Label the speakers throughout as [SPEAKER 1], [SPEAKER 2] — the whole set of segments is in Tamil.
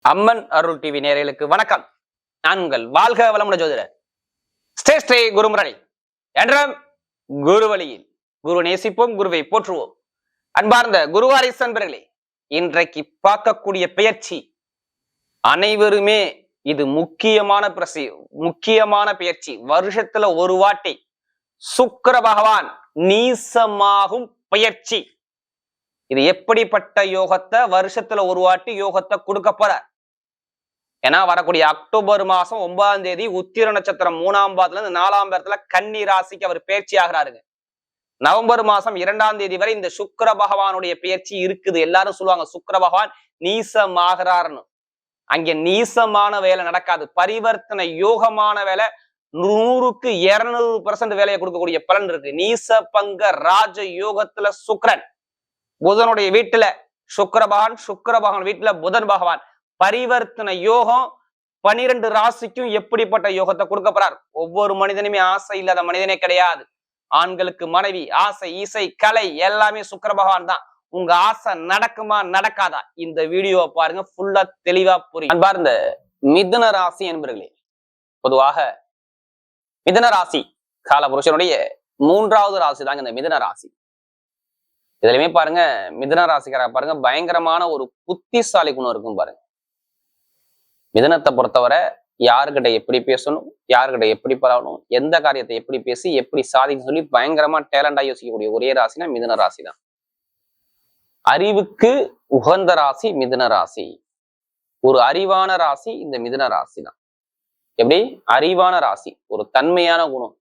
[SPEAKER 1] அம்மன் அருள் டிவி நேயர்களுக்கு வணக்கம். நான் உங்கள் வாழ்க வளமுடன் ஜோதிடர் ஸ்ரீ குருமுரளி என்றும் குரு வழியில் குரு நேசிப்போம், குருவை போற்றுவோம். அன்பார்ந்த குருவாரிசு அன்பர்களே, இன்றைக்கு பார்க்கக்கூடிய பெயர்ச்சி அனைவருமே இது முக்கியமான பெயர்ச்சி. வருஷத்துல ஒரு வாட்டி சுக்கிர பகவான் நீசமாகும் பெயர்ச்சி. இது எப்படிப்பட்ட யோகத்தை வருஷத்துல ஒரு வாட்டி யோகத்தை கொடுக்க போற? ஏன்னா வரக்கூடிய அக்டோபர் மாசம் 9ஆம் தேதி உத்திர நட்சத்திரம் 3ஆம் பாதத்துல இருந்து 4ஆம் பாதத்துல கன்னி ராசிக்கு அவர் பெயர்ச்சி ஆகிறாருங்க. நவம்பர் மாசம் 2ஆம் தேதி வரை இந்த சுக்கிர பகவானுடைய பெயர்ச்சி இருக்குது. எல்லாரும் சொல்லுவாங்க சுக்கிர பகவான் நீசமாகிறார்னு. அங்க நீசமான வேலை நடக்காது. பரிவர்த்தனை யோகமான வேலை 100க்கு 200% வேலையை கொடுக்கக்கூடிய பலன் இருக்கு. நீச பங்க ராஜ யோகத்துல சுக்கிரன், புதனுடைய வீட்டுல சுக்கிர பகவான் வீட்டுல புதன் பகவான், பரிவர்த்தனை யோகம் 12 ராசிக்கும் எப்படிப்பட்ட யோகத்தை கொடுக்க போறார்? ஒவ்வொரு மனிதனுமே ஆசை இல்லாத மனிதனே கிடையாது. ஆண்களுக்கு மனைவி, ஆசை, இசை, கலை எல்லாமே சுக்கிர பகவான் தான். உங்க ஆசை நடக்குமா நடக்காதா? இந்த வீடியோவை பாருங்க, ஃபுல்லா தெளிவா புரியும். அன்பார்ந்த மிதுன ராசி என்பர்களே, பொதுவாக மிதுன ராசி காலபுருஷனுடைய 3வது ராசி தாங்க இந்த மிதுன ராசி. இதுலயுமே பாருங்க, மிதுன ராசிக்கார பாருங்க பயங்கரமான ஒரு புத்திசாலி குணம் இருக்கும் பாருங்க. மிதுனத்தை பொறுத்தவரை யாருக்கிட்ட எப்படி பேசணும், யாருக்கிட்ட எப்படி பழகணும், எந்த காரியத்தை எப்படி பேசி எப்படி சாதிக்க சொல்லி பயங்கரமா டேலண்டா யோசிக்கக்கூடிய ஒரே ராசினா மிதுன ராசி தான். அறிவுக்கு உகந்த ராசி மிதுன ராசி. ஒரு அறிவான ராசி இந்த மிதுன ராசி தான். எப்படி அறிவான ராசி, ஒரு தன்மையான குணம்,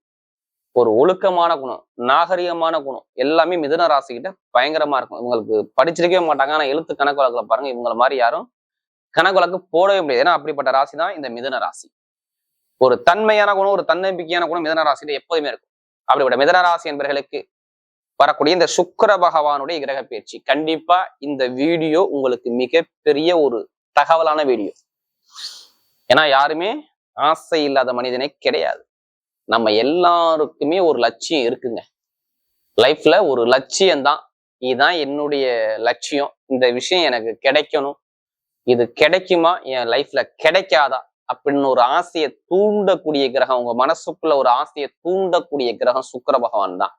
[SPEAKER 1] ஒரு ஒழுக்கமான குணம், நாகரிகமான குணம் எல்லாமே மிதுன ராசி கிட்ட பயங்கரமா இருக்கும். இவங்களுக்கு படிச்சிருக்கவே மாட்டாங்க, ஆனா எழுத்து கணக்கு வழக்குல பாருங்க இவங்கள மாதிரி யாரும் கணக்கு வழக்கு போடவே முடியாது. ஏன்னா அப்படிப்பட்ட ராசி தான் இந்த மிதுன ராசி. ஒரு தன்மையான குணம், ஒரு தன்னம்பிக்கையான குணம் மிதுன ராசியில எப்போதுமே இருக்கும். அப்படிப்பட்ட மிதுன ராசி என்பவர்களுக்கு வரக்கூடிய இந்த சுக்கிர பகவானுடைய கிரக பயிற்சி, கண்டிப்பா இந்த வீடியோ உங்களுக்கு மிகப்பெரிய ஒரு தகவலான வீடியோ. ஏன்னா யாருமே ஆசை இல்லாத மனிதனே கிடையாது. நம்ம எல்லாருக்குமே ஒரு லட்சியம் இருக்குங்க. லைஃப்ல ஒரு லட்சியம்தான், இதுதான் என்னுடைய லட்சியம், இந்த விஷயம் எனக்கு கிடைக்கணும், இது கிடைக்குமா என் லைஃப்ல கிடைக்காதா அப்படின்னு ஒரு ஆசையை தூண்டக்கூடிய கிரகம், உங்க மனசுக்குள்ள ஒரு ஆசையை தூண்டக்கூடிய கிரகம் சுக்கிர பகவான் தான்.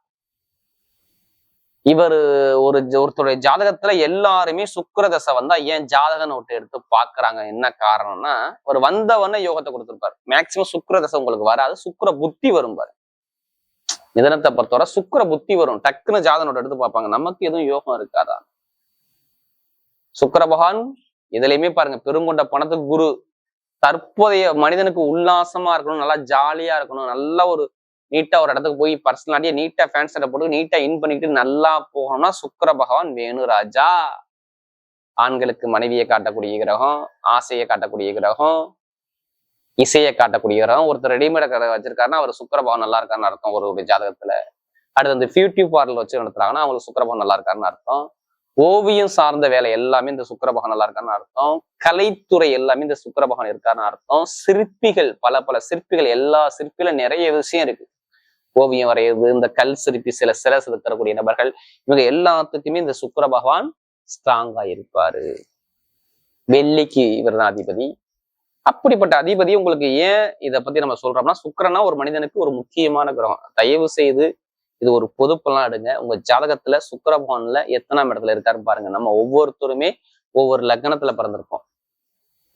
[SPEAKER 1] இவர் ஒருத்தருடைய ஜாதகத்துல எல்லாருமே சுக்கிர தசை வந்தா ஏன் ஜாதக நோட்டை எடுத்து பாக்குறாங்க. என்ன காரணம்னா, ஒரு வந்தவன யோகத்தை கொடுத்திருப்பாரு. மேக்சிமம் சுக்கிர தசை உங்களுக்கு வராது, சுக்கிர புத்தி வரும் பாரு. மிதனத்தை பொறுத்தவரை சுக்கிர புத்தி வரும், டக்குன்னு ஜாதக நோட்டை எடுத்து பார்ப்பாங்க, நமக்கு எதுவும் யோகம் இருக்காதா. சுக்கிர பகவான் இதுலயுமே பாருங்க பெருங்கொண்ட பணத்துக்கு குரு. தற்போதைய மனிதனுக்கு உல்லாசமா இருக்கணும், நல்லா ஜாலியா இருக்கணும், நல்லா ஒரு நீட்டா ஒரு இடத்துக்கு போய் பர்சனலாட்டியா நீட்டா ஃபேன்ஸ் போட்டு நீட்டா இன் பண்ணிட்டு நல்லா போகணும்னா சுக்கிர பகவான் வேணு ராஜா. ஆண்களுக்கு மனைவியை காட்டக்கூடிய கிரகம், ஆசையை காட்டக்கூடிய கிரகம், இசையை காட்டக்கூடிய கிரகம். ஒருத்தர் ரெடிமேட் கடை வச்சிருக்காருன்னா அவர் சுக்கிர பகவான் நல்லா இருக்காருன்னு அர்த்தம் ஒரு ஜாதகத்துல. அடுத்து அந்த பியூட்டி பார்லர் வச்சு நடத்துறாங்கன்னா அவங்களுக்கு சுக்கிர பகவான் நல்லா இருக்காருன்னு அர்த்தம். ஓவியம் சார்ந்த வேலை எல்லாமே இந்த சுக்கிர பகவான் நல்லா இருக்கான்னு அர்த்தம். கலைத்துறை எல்லாமே இந்த சுக்கிர பகவான் இருக்காருன்னு அர்த்தம். சிற்பிகள், பல சிற்பிகள், எல்லா சிற்பில நிறைய விஷயம் இருக்கு. ஓவியம் வரைகிறது, இந்த கல் சிற்பி, சில செலுத்தக்கூடிய நபர்கள், இவங்க எல்லாத்துக்குமே இந்த சுக்கிர பகவான் ஸ்ட்ராங்கா இருப்பாரு. வெள்ளிக்கு இவர் தான் அதிபதி. அப்படிப்பட்ட அதிபதி உங்களுக்கு ஏன் இதை பத்தி நம்ம சொல்றோம்னா, சுக்கிரனா ஒரு மனிதனுக்கு ஒரு முக்கியமான கிரகம். தயவு செய்து இது ஒரு பொதுப்பெல்லாம் எடுங்க. உங்க ஜாதகத்துல சுக்கிர பகவான்ல எத்தனாம் இடத்துல இருக்காருன்னு பாருங்க. நம்ம ஒவ்வொருத்தருமே ஒவ்வொரு லக்னத்துல பிறந்திருப்போம்.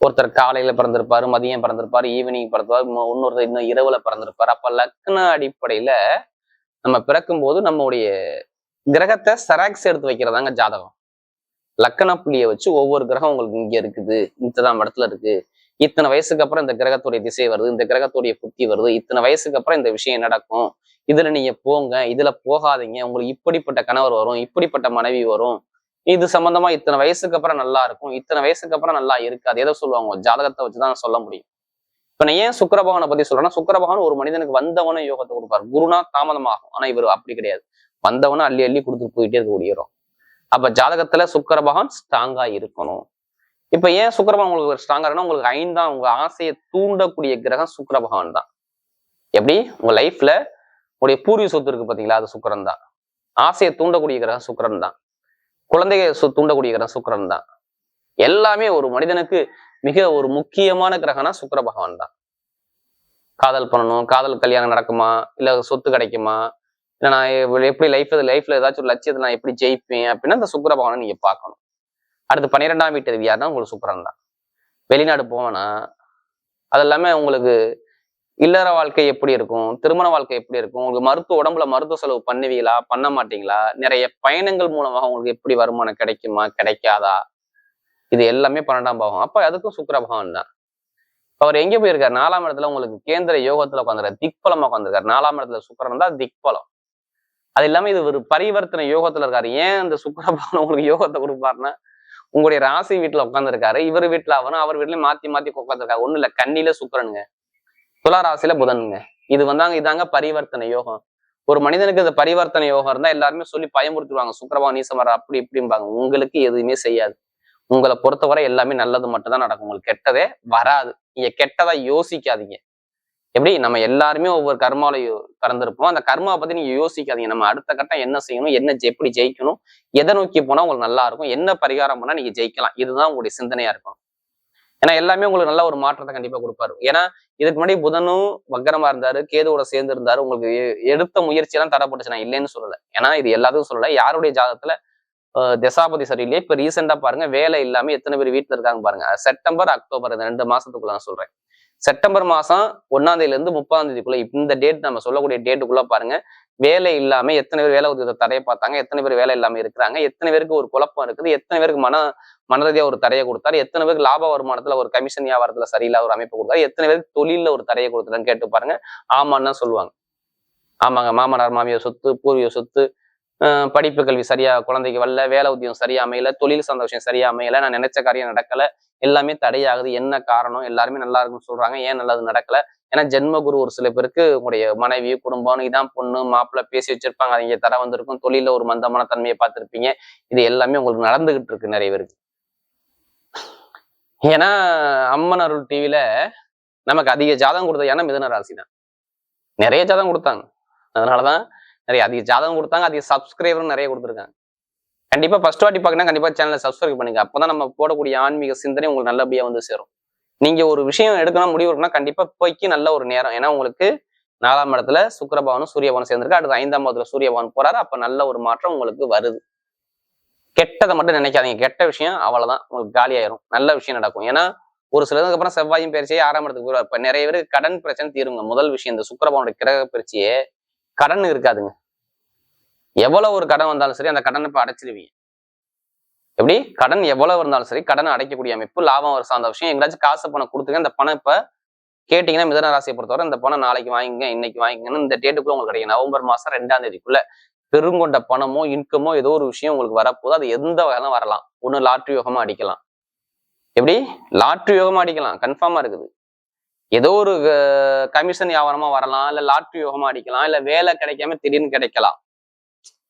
[SPEAKER 1] ஒருத்தர் காலையில பிறந்திருப்பாரு, மதியம் பிறந்திருப்பாரு, ஈவினிங் பிறந்திருப்பாரு, இன்னொருத்தர் இன்னும் இரவுல பிறந்திருப்பாரு. அப்ப லக்ன அடிப்படையில நம்ம பிறக்கும் போது நம்முடைய கிரகத்தை செராக்ஸ் எடுத்து வைக்கிறதாங்க ஜாதகம். லக்கண புள்ளியை வச்சு ஒவ்வொரு கிரகம் உங்களுக்கு இங்க இருக்குது, இத்தனாம் இடத்துல இருக்கு, இத்தனை வயசுக்கு அப்புறம் இந்த கிரகத்துடைய திசை வருது, இந்த கிரகத்துடைய புத்தி வருது, இத்தனை வயசுக்கு அப்புறம் இந்த விஷயம் நடக்கும், இதுல நீங்க போங்க, இதுல போகாதீங்க, உங்களுக்கு இப்படிப்பட்ட கணவர் வரும், இப்படிப்பட்ட மனைவி வரும், இது சம்பந்தமா இத்தனை வயசுக்கு அப்புறம் நல்லா இருக்கும், இத்தனை வயசுக்கு அப்புறம் நல்லா இருக்காது, எதை சொல்லுவாங்க ஜாதகத்தை வச்சுதான் சொல்ல முடியும். இப்ப நான் ஏன் சுக்கிர பகவானை பத்தி சொல்றேன்னா, சுக்கிர பகவான் ஒரு மனிதனுக்கு வந்தவன யோகத்தை கொடுப்பாரு. குருனா தாமதமாகும், ஆனா இவர் அப்படி கிடையாது, வந்தவன அள்ளி அள்ளி கொடுத்துட்டு போயிட்டே இருக்கக்கூடியறோம். அப்ப ஜாதகத்துல சுக்கிர பகவான் ஸ்ட்ராங்கா இருக்கணும். இப்ப ஏன் சுக்கிர பகவான் உங்களுக்கு ஸ்ட்ராங்கா இருக்குன்னா, உங்களுக்கு 5ஆம் உங்க ஆசையை தூண்டக்கூடிய கிரகம் சுக்கிர பகவான் தான். எப்படி உங்க லைஃப்ல உங்களுடைய பூர்வீக சொத்து இருக்கு பாத்தீங்களா, அது சுக்கிரன் தான். ஆசையை தூண்டக்கூடிய கிரகம் சுக்கிரன் தான். குழந்தைய தூண்டக்கூடிய கிரகம் சுக்கிரன் தான். எல்லாமே ஒரு மனிதனுக்கு மிக ஒரு முக்கியமான கிரகம்னா சுக்கிர பகவான் தான். காதல் பண்ணணும், காதல் கல்யாணம் நடக்குமா, இல்ல சொத்து கிடைக்குமா, இல்ல நான் எப்படி லைஃப்ல ஏதாச்சும் ஒரு லட்சியத்தை நான் எப்படி ஜெயிப்பேன் அப்படின்னா அந்த சுக்கிர பகவானை நீங்க பார்க்கணும். அடுத்து 12ஆம் வீட்டு அதிபதி யாருன்னா உங்களுக்கு சுக்கிரன் தான். வெளிநாடு போவேனா, அது எல்லாமே உங்களுக்கு இல்லற வாழ்க்கை எப்படி இருக்கும், திருமண வாழ்க்கை எப்படி இருக்கும், உங்களுக்கு உடம்புல மருத்துவ செலவு பண்ணுவீங்களா, பண்ண மாட்டீங்களா, நிறைய பயணங்கள் மூலமாக உங்களுக்கு எப்படி வருமானம் கிடைக்குமா, கிடைக்காதா, இது எல்லாமே 12ஆம் பாவம். அப்ப அதுக்கும் சுக்கிர பகவான் தான். அவர் எங்க போயிருக்காரு? 4ஆம் இடத்துல உங்களுக்கு கேந்திர யோகத்துல உட்காந்துருக்காரு, திக்பலமா உட்காந்துருக்காரு. 4ஆம் இடத்துல சுக்கிரன் தான் திக்பலம். அது இல்லாம இது ஒரு பரிவர்த்தனை யோகத்துல இருக்காரு. ஏன் இந்த சுக்கிர பகவான் உங்களுக்கு யோகத்தை கொடுப்பாருன்னா, உங்களுடைய ராசி வீட்டுல உட்காந்துருக்காரு, இவர் வீட்டுல அவரும், அவர் வீட்லயும் மாத்தி மாத்தி உட்காந்துருக்காரு. ஒண்ணு இல்ல, கண்ணில சுக்கிரனுங்க, துலா ராசியில புதனுங்க. இது இதாங்க பரிவர்த்தனை யோகம். ஒரு மனிதனுக்கு இந்த பரிவர்த்தனை யோகம் இருந்தா எல்லாருமே சொல்லி பயமுறுத்துவாங்க, சுக்கிரபகவான் நீசம் வர அப்படி இப்படிம்பாங்க. உங்களுக்கு எதுவுமே செய்யாது. உங்களை பொறுத்தவரை எல்லாமே நல்லது மட்டும்தான் நடக்கும். உங்களுக்கு கெட்டதே வராது. நீங்க கெட்டதா யோசிக்காதீங்க. எப்படி நம்ம எல்லாருமே ஒவ்வொரு கர்மாவில பிறந்திருப்போம். அந்த கர்மாவை பத்தி நீங்க யோசிக்காதீங்க. நம்ம அடுத்த கட்டம் என்ன செய்யணும், எப்படி ஜெயிக்கணும், எதை நோக்கி போனா உங்களுக்கு நல்லா இருக்கும், என்ன பரிகாரம் பண்ணா நீங்க ஜெயிக்கலாம், இதுதான் உங்களுடைய சிந்தனையா இருக்கும். ஏன்னா எல்லாமே உங்களுக்கு நல்ல ஒரு மாற்றத்தை கண்டிப்பா கொடுப்பாரு. ஏன்னா இதுக்கு முன்னாடி புதனும் வக்கரமா இருந்தாரு, கேதுவோட சேர்ந்து இருந்தாரு. உங்களுக்கு எடுத்த முயற்சி எல்லாம் தடப்பட்டுச்சு. நான் இல்லைன்னு சொல்லல, ஏன்னா இது எல்லாத்துக்கும் சொல்லல. யாருடைய ஜாதகத்துல தசாபதி சரியில்லையே. இப்ப ரீசெண்டா பாருங்க, வேலை இல்லாம எத்தனை பேர் வீட்டுல இருக்காங்க பாருங்க. செப்டம்பர் அக்டோபர் இந்த 2 மாசத்துக்குள்ள நான் சொல்றேன். செப்டம்பர் மாசம் 1ஆம் தேதியில இருந்து 30ஆம் தேதிக்குள்ள இந்த டேட் நம்ம சொல்லக்கூடிய டேட்டுக்குள்ள பாருங்க, வேலை இல்லாம எத்தனை பேர் வேலை உதவி தடையை பார்த்தாங்க, எத்தனை பேர் வேலை இல்லாம இருக்கிறாங்க, எத்தனை பேருக்கு ஒரு குழப்பம் இருக்குது, எத்தனை பேருக்கு மனரீதியா ஒரு தடையை கொடுத்தாரு, எத்தனை பேருக்கு லாப வருமானத்துல ஒரு கமிஷன் வியாபாரத்துல சரியில்லாத ஒரு அமைப்பு கொடுத்தாரு, எத்தனை பேருக்கு தொழில ஒரு தடையை கொடுத்தாருன்னு கேட்டு பாருங்க. ஆமான்னு தான் சொல்லுவாங்க. ஆமாங்க, மாமனார் மாமியார் சொத்து, பூர்வீக சொத்து, படிப்பு கல்வி சரியா குழந்தைக்கு வரல, வேலை உத்தியோகம் சரியா அமையல, தொழில் சார்ந்த விஷயம் சரியா அமையல, நான் நினைச்ச காரியம் நடக்கல, எல்லாமே தடையாகுது. என்ன காரணம்? எல்லாருமே நல்லா இருக்குன்னு சொல்றாங்க, ஏன் நல்லது நடக்கல? ஏன்னா ஜென்மகுரு ஒரு சில பேருக்கு உங்களுடைய மனைவி, குடும்பம், இதான் பொண்ணு மாப்பிள்ளை பேசி வச்சிருப்பாங்க, அது இங்க தடை வந்திருக்கும், தொழில ஒரு மந்தமான தன்மையை பார்த்திருப்பீங்க. இது எல்லாமே உங்களுக்கு நடந்துகிட்டு இருக்கு நிறைய பேருக்கு. ஏன்னா அம்மன் அருள் டிவில நமக்கு அதிக ஜாதகம் கொடுத்தது ஏன்னா மிதுன ராசி தான். நிறைய ஜாதகம் கொடுத்தாங்க, அதனாலதான் நிறைய அதிக ஜாதகம் கொடுத்தாங்க, அதிக சப்ஸ்கிரைபரும் நிறைய கொடுத்துருக்காங்க. கண்டிப்பா ஃபர்ஸ்ட் வாட்டி பார்க்கணும், கண்டிப்பா சேனலை சப்ஸ்கிரைப் பண்ணுங்க. அப்பதான் நம்ம போடக்கூடிய ஆன்மீக சிந்தனை உங்களுக்கு நல்லபடியா வந்து சேரும். நீங்க ஒரு விஷயம் எடுக்கணும், முடிவு எடுக்கணும், கண்டிப்பா போய்க்கு நல்ல ஒரு நேரம். ஏன்னா உங்களுக்கு 4ஆம் இடத்துல சுக்கிரபவனும் சூரியபவனும் சேர்ந்திருக்கு. அடுத்து 5ஆம் இடத்துல சூரியபவன் போறாரு. அப்ப நல்ல ஒரு மாற்றம் உங்களுக்கு வருது. கெட்டதை மட்டும் நினைக்காதீங்க. கெட்ட விஷயம் அவ்வளவுதான், உங்களுக்கு காலியாயிரும். நல்ல விஷயம் நடக்கும். ஏன்னா ஒரு சிலதுக்கு அப்புறம் செவ்வாயும் பயிற்சியே 6ஆம் இடத்துக்கு போயிடுவார். இப்ப நிறைய பேருக்கு கடன் பிரச்சனை தீருங்க. முதல் விஷயம், இந்த சுக்கிரபவனுடைய கிரக பயிற்சியே கடன் இருக்காதுங்க. எவ்வளவு ஒரு கடன் வந்தாலும் சரி அந்த கடனை இப்ப அடைச்சிருவீங்க. எப்படி கடன் எவ்வளவு இருந்தாலும் சரி கடனை அடைக்கக்கூடிய அமைப்பு, லாபம் ஒரு சார்ந்த விஷயம். எங்கேயாச்சும் காசு பணம் கொடுத்துங்க, இந்த பணம் இப்ப கேட்டீங்கன்னா மிதுன ராசியை பொறுத்தவரை இந்த பணம் நாளைக்கு வாங்கிங்க, இன்னைக்கு வாங்கிங்கன்னு இந்த டேட்டுக்குள்ள உங்களுக்கு கிடைக்கும். நவம்பர் மாசம் 2ஆம் தேதிக்குள்ள பெருங்கொண்ட பணமோ இன்கமோ ஏதோ ஒரு விஷயம் உங்களுக்கு வரப்போது. அது எந்த வகையிலும் வரலாம். ஒண்ணு லாட்ரி யோகமா அடிக்கலாம். எப்படி லாட்ரி யோகமா அடிக்கலாம், கன்ஃபார்மா இருக்குது. ஏதோ ஒரு கமிஷன் வியாபாரமா வரலாம், இல்ல லாட்ரி யோகமா அடிக்கலாம், இல்ல வேலை கிடைக்காம திடீர்னு கிடைக்கலாம்.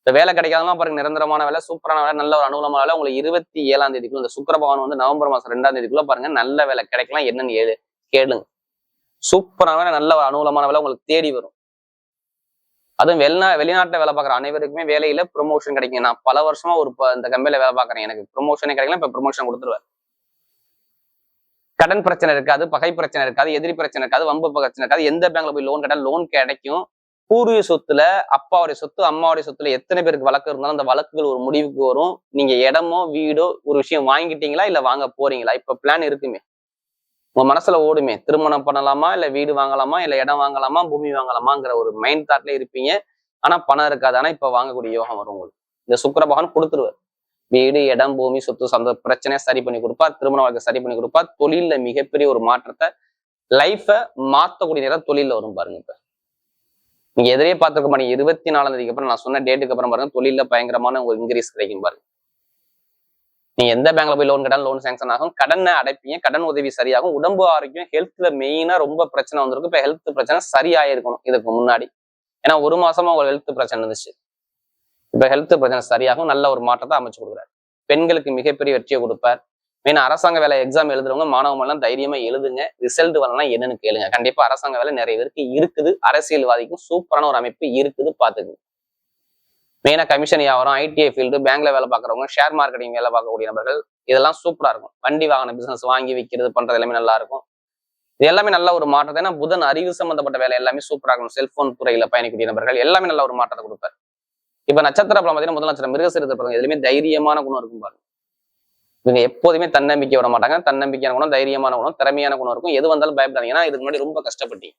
[SPEAKER 1] இந்த வேலை கிடைக்காதெல்லாம் பாருங்க, நிரந்தரமான வேலை, சூப்பரான வேலை, நல்ல ஒரு அனுகூலமான வேலை உங்களுக்கு 27ஆம் தேதிக்குள்ள இந்த சுக்கிரபகவான் வந்து நவம்பர் மாசம் 2ஆம் தேதிக்குள்ள பாருங்க நல்ல வேலை கிடைக்கலாம். என்னன்னு கேளுங்க. சூப்பரான வேலை, நல்ல ஒரு அனுகூலமான வேலை உங்களுக்கு தேடி வரும். அதுவும் வெளிநாட்டுல வேலை பார்க்குற அனைவருக்குமே வேலையில ப்ரொமோஷன் கிடைக்கும். நான் பல வருஷமா இந்த கம்பெனில வேலை பார்க்குறேன், எனக்கு ப்ரொமோஷனே கிடைக்கல, இப்ப ப்ரொமோஷன் கொடுத்துருவார். கடன் பிரச்சனை இருக்காது, பகை பிரச்சனை இருக்காது, எதிரி பிரச்சனை இருக்காது, வம்பு பிரச்சனை இருக்காது. எந்த பேங்க்ல போய் லோன் கேட்டாலும் லோன் கிடைக்கும். பூர்வீக சொத்துல அப்பாவுடைய சொத்து அம்மாவுடைய சொத்துல எத்தனை பேருக்கு வழக்கு இருந்தாலும் அந்த வழக்குகள் ஒரு முடிவுக்கு வரும். நீங்க இடமோ வீடோ ஒரு விஷயம் வாங்கிட்டீங்களா இல்ல வாங்க போறீங்களா, இப்ப பிளான் இருக்குமே, உங்க மனசுல ஓடுமே, திருமணம் பண்ணலாமா இல்ல வீடு வாங்கலாமா இல்ல இடம் வாங்கலாமா பூமி வாங்கலாமாங்கிற ஒரு மைண்ட் தாட்ல இருப்பீங்க. ஆனா பணம் இருக்காது. ஆனா இப்ப வாங்கக்கூடிய யோகம் வரும் உங்களுக்கு. இந்த சுக்கிர பகவான் கொடுத்துருவார். வீடு இடம் பூமி சொத்து அந்த பிரச்சனையை சரி பண்ணி கொடுப்பார், திருமண வாழ்க்கை சரி பண்ணி கொடுப்பார், தொழில்ல மிகப்பெரிய ஒரு மாற்றத்தை லைஃப மாத்தக்கூடிய நேரம் தொழில வரும் பாருங்க. இப்ப நீங்க எதிரே பார்த்துருக்க மாட்டீங்க. 24ஆம் தேதிக்கு அப்புறம் நான் சொன்ன டேட்டுக்கு அப்புறம் பாருங்க தொழில பயங்கரமான ஒரு இன்க்ரீஸ் கிடைக்கும் பாருங்க. நீங்க எந்த பேங்க்ல போய் லோன் கேட்டாலும் லோன் சேங்ஷன் ஆகும், கடனை அடைப்பீங்க, கடன் உதவி சரியாகும், உடம்பு ஆரோக்கியம் ஹெல்த்ல மெயினா ரொம்ப பிரச்சனை வந்திருக்கும். இப்ப ஹெல்த் பிரச்சனை சரியாயிருக்கணும் இதுக்கு முன்னாடி. ஏன்னா ஒரு மாசமா உங்களுக்கு ஹெல்த் பிரச்சனை இருந்துச்சு, இப்ப ஹெல்த் பிரச்சனை சரியாகும், நல்ல ஒரு மாற்றத்தை அமைச்சு கொடுக்குறாரு. பெண்களுக்கு மிகப்பெரிய வெற்றியை கொடுப்பார். மெயினா அரசாங்க வேலை எக்ஸாம் எழுதுறவங்க மாணவர்கள்லாம் தைரியமா எழுதுங்க. ரிசல்ட் வரலாம் என்னன்னு கேளுங்க. கண்டிப்பா அரசாங்க வேலை நிறைய பேருக்கு இருக்குது, அரசியல்வாதிக்கும் சூப்பரான ஒரு அமைப்பு இருக்குது, பாத்துக்குங்க. மெயினா கமிஷன் வியாபாரம், ஐடிஐ ஃபீல்டு, பேங்க்ல வேலை பார்க்குறவங்க, ஷேர் மார்க்கெட்டிங் வேலை பார்க்கக்கூடிய நபர்கள், இதெல்லாம் சூப்பரா இருக்கும். வண்டி வாகன பிசினஸ் வாங்கி விற்கிறது பண்றது எல்லாமே நல்லா இருக்கும். இது எல்லாமே நல்ல ஒரு மாற்றத்தை. ஏன்னா புதன் அறிவு சம்பந்தப்பட்ட வேலை எல்லாமே சூப்பரா இருக்கும். செல்போன் துறையில பயணிக்கூடிய நபர்கள் எல்லாமே நல்ல ஒரு மாற்றத்தை கொடுப்பாரு. இப்ப நட்சத்திர பலம் பார்த்தீங்கன்னா முதல் நட்சத்திரம் மிருகசீரிடத்தை பாருங்க, எதுலையுமே தைரியமான குணம் இருக்கும் பாருங்க. இவங்க எப்போதுமே தன்னம்பிக்கை விட மாட்டாங்க. தன்னம்பிக்கையான குணம், தைரியமான குணம், திறமையான குணம் இருக்கும். எது வந்தாலும் பயப்படாதீங்க. ஏன்னா இதுக்கு முன்னாடி ரொம்ப கஷ்டப்பட்டீங்க.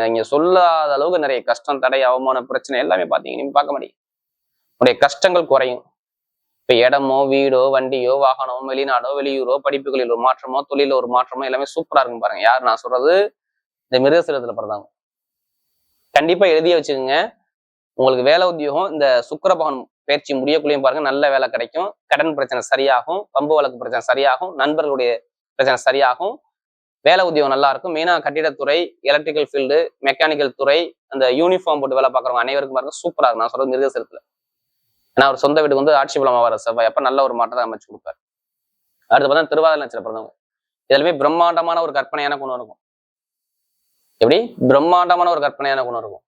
[SPEAKER 1] நீங்க சொல்லாத அளவுக்கு நிறைய கஷ்டம், தடை, அவமானம், பிரச்சனை எல்லாமே பாத்தீங்க. நீங்க பார்க்க மாட்டீங்க. உங்களுடைய கஷ்டங்கள் குறையும். இப்ப இடமோ, வீடோ, வண்டியோ, வாகனமோ, வெளிநாடோ, வெளியூரோ, படிப்புகளில் ஒரு மாற்றமோ, தொழில ஒரு மாற்றமோ எல்லாமே சூப்பரா இருக்கும் பாருங்க. யாரு நான் சொல்றது? இந்த மிருகசீரத்துல பிறந்தவங்க. கண்டிப்பா எழுதிய வச்சுக்கோங்க. உங்களுக்கு வேலை உத்தியோகம் இந்த சுக்கிர பகவான் பயிற்சி முடியக்குள்ளேயும் பாருங்க நல்ல வேலை கிடைக்கும். கடன் பிரச்சனை சரியாகும், பம்பு வழக்கு பிரச்சனை சரியாகும், நண்பர்களுடைய பிரச்சனை சரியாகும், வேலை உத்தியோகம் நல்லா இருக்கும். மெயினா கட்டிடத்துறை, எலக்ட்ரிக்கல் ஃபீல்டு, மெக்கானிக்கல் துறை, அந்த யூனிஃபார்ம் போட்டு வேலை பார்க்குறவங்க அனைவருக்கும் பாருங்க சூப்பரா இருக்கும். நான் சொல்றது மிருகசீரத்துல. ஏன்னா அவர் சொந்த வீட்டுக்கு வந்து ஆட்சி பலமா வர செவ்வாய் அப்ப நல்ல ஒரு மாற்றத்தை அமைச்சு கொடுப்பாரு. அடுத்து பார்த்தா திருவாதிரை நட்சத்திரம் பிறந்தவங்க, இதுலயுமே பிரம்மாண்டமான ஒரு கற்பனையான குணம் இருக்கும். எப்படி? பிரம்மாண்டமான ஒரு கற்பனையான குணம் இருக்கும்.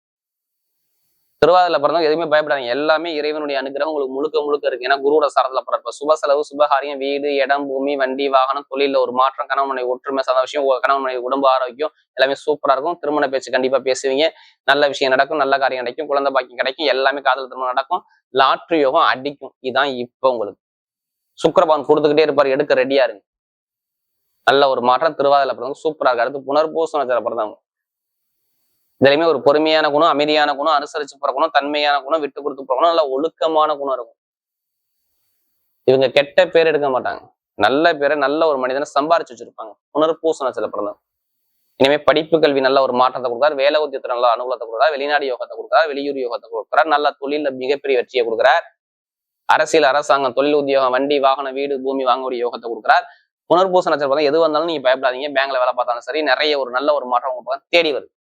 [SPEAKER 1] திருவாதிரையில பிறந்தவங்க எதுவுமே பயப்படாதீங்க. எல்லாமே இறைவனுடைய அனுகிரகம் உங்களுக்கு முழுக்க இருக்கு. ஏன்னா குருவோட சாரத்துல பிறப்ப சுப செலவு, சுபகாரியம், வீடு, இடம், பூமி, வண்டி, வாகனம், தொழில ஒரு மாற்றம், கணவன் மனைவி ஒற்றுமை, சந்தோஷம், கணவன் மனைவி குடும்ப ஆரோக்கியம் எல்லாமே சூப்பரா இருக்கும். திருமண பேச்சு கண்டிப்பா பேசுவீங்க. நல்ல விஷயம் நடக்கும், நல்ல காரியம் கிடைக்கும், குழந்தை பாக்கியம் கிடைக்கும், எல்லாமே காதல் திருமணம் நடக்கும், லாட்ரி யோகம் அடிக்கும். இதான் இப்ப உங்களுக்கு சுக்கிரபகவான் கொடுத்துக்கிட்டே இருப்பாரு. எடுக்க ரெடியா இருங்க. நல்ல ஒரு மாற்றம் திருவாதிரையில பிறந்தவங்க சூப்பரா இருக்கு. அடுத்து புனர்பூச நட்சத்திரம் பிறந்தவங்க, இதுலயுமே ஒரு பொறுமையான குணம், அமைதியான குணம், அனுசரிச்சு போற குணம், தன்மையான குணம், விட்டு கொடுத்து போற குணம், நல்ல ஒழுக்கமான குணம் இருக்கும். இவங்க கெட்ட பேர் எடுக்க மாட்டாங்க. நல்ல பேரை நல்ல ஒரு மனிதனை சம்பாரிச்சு வச்சிருப்பாங்க. புனர்பூச நட்சத்திரம் பிறந்தவங்க இனிமே படிப்பு கல்வி நல்ல ஒரு மாற்றத்தை கொடுக்குறாரு, வேலை உத்தியத்தை நல்ல அனுகூலத்தை கொடுக்குறாரு, வெளிநாடு யோகத்தை கொடுக்குறாரு, வெளியூர் யோகத்தை கொடுக்குறாரு, நல்ல தொழில மிகப்பெரிய வெற்றியை கொடுக்குறார், அரசியல், அரசாங்கம், தொழில் உத்தியோகம், வண்டி, வாகனம், வீடு, பூமி வாங்கக்கூடிய யோகத்தை கொடுக்குறார். புனர்பூச நட்சத்திரம் எது வந்தாலும் நீங்க பயப்படாதீங்க. பேங்க்ல வேலை பார்த்தாலும் சரி, நிறைய ஒரு நல்ல ஒரு மாற்றம் உங்களுக்கு தேடி வருது.